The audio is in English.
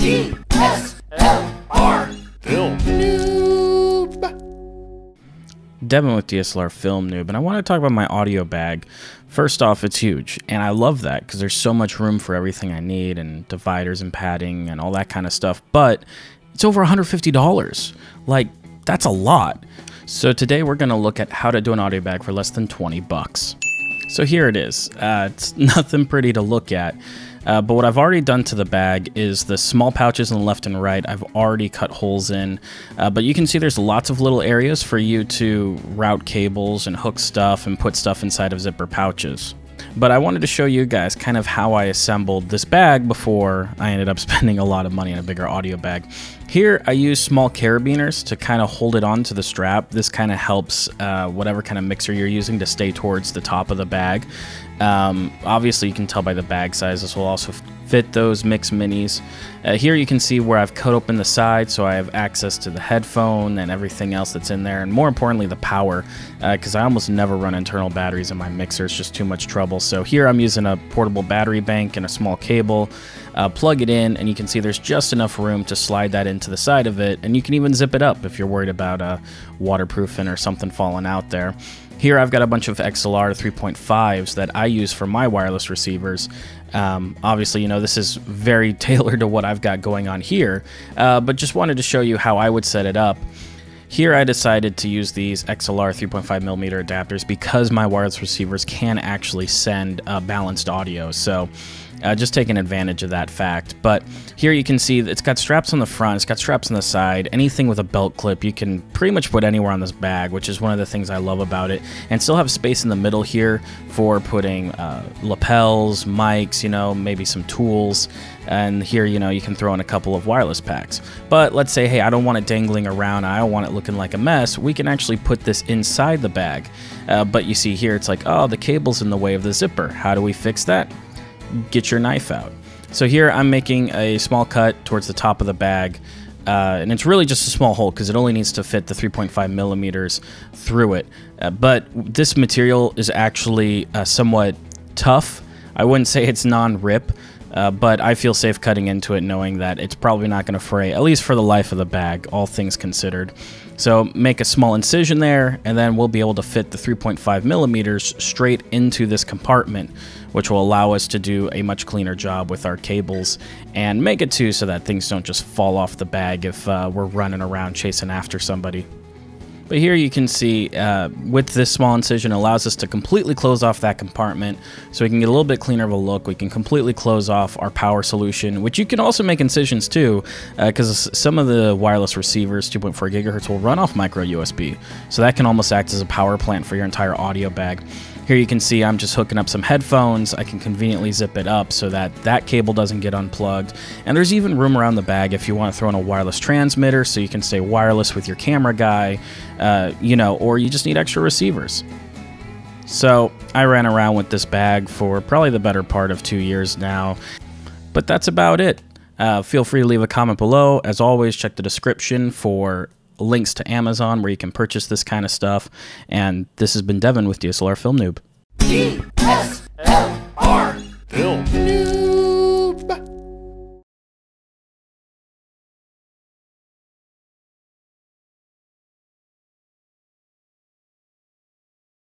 DSLR Film Noob. Devin with DSLR Film Noob, and I want to talk about my audio bag. First off, it's huge, and I love that because there's so much room for everything I need, and dividers and padding and all that kind of stuff, but it's over $150. Like, that's a lot. So today we're going to look at how to do an audio bag for less than 20 bucks. So here it is. It's nothing pretty to look at. But what I've already done to the bag is the small pouches on the left and right, I've already cut holes in. But you can see there's lots of little areas for you to route cables and hook stuff and put stuff inside of zipper pouches. But I wanted to show you guys kind of how I assembled this bag before I ended up spending a lot of money on a bigger audio bag. Here I use small carabiners to kind of hold it onto the strap. This kind of helps whatever kind of mixer you're using to stay towards the top of the bag. Obviously you can tell by the bag size, this will also fit those mix minis. Here you can see where I've cut open the side so I have access to the headphone and everything else that's in there, and more importantly the power, because I almost never run internal batteries in my mixer. It's just too much trouble. So here I'm using a portable battery bank and a small cable. Plug it in, and you can see there's just enough room to slide that into the side of it, and you can even zip it up if you're worried about waterproofing or something falling out there. Here I've got a bunch of XLR 3.5s that I use for my wireless receivers. Obviously, you know, this is very tailored to what I've got going on here, but just wanted to show you how I would set it up. Here I decided to use these XLR 3.5mm adapters because my wireless receivers can actually send balanced audio, so just taking advantage of that fact. But here you can see it's got straps on the front, it's got straps on the side. Anything with a belt clip you can pretty much put anywhere on this bag, which is one of the things I love about it, and still have space in the middle here for putting lapels, mics, you know, maybe some tools. And here, you know, you can throw in a couple of wireless packs. But let's say, hey, I don't want it dangling around, I don't want it looking like a mess. We can actually put this inside the bag. But you see here, it's like, oh, the cable's in the way of the zipper. How do we fix that? Get your knife out. So here I'm making a small cut towards the top of the bag, and it's really just a small hole because it only needs to fit the 3.5mm through it. But this material is actually somewhat tough. I wouldn't say it's non-rip, but I feel safe cutting into it knowing that it's probably not going to fray, at least for the life of the bag, all things considered. So make a small incision there, and then we'll be able to fit the 3.5mm straight into this compartment, which will allow us to do a much cleaner job with our cables and make it too so that things don't just fall off the bag if we're running around chasing after somebody. But here you can see with this small incision, it allows us to completely close off that compartment so we can get a little bit cleaner of a look. We can completely close off our power solution, which you can also make incisions too, because some of the wireless receivers, 2.4 gigahertz, will run off micro USB. So that can almost act as a power plant for your entire audio bag. Here you can see I'm just hooking up some headphones. I can conveniently zip it up so that that cable doesn't get unplugged. And there's even room around the bag if you want to throw in a wireless transmitter so you can stay wireless with your camera guy, you know, or you just need extra receivers. So I ran around with this bag for probably the better part of 2 years now, but that's about it. Feel free to leave a comment below. As always, check the description for links to Amazon where you can purchase this kind of stuff. And this has been Devin with DSLR Film Noob. DSLR Film Noob.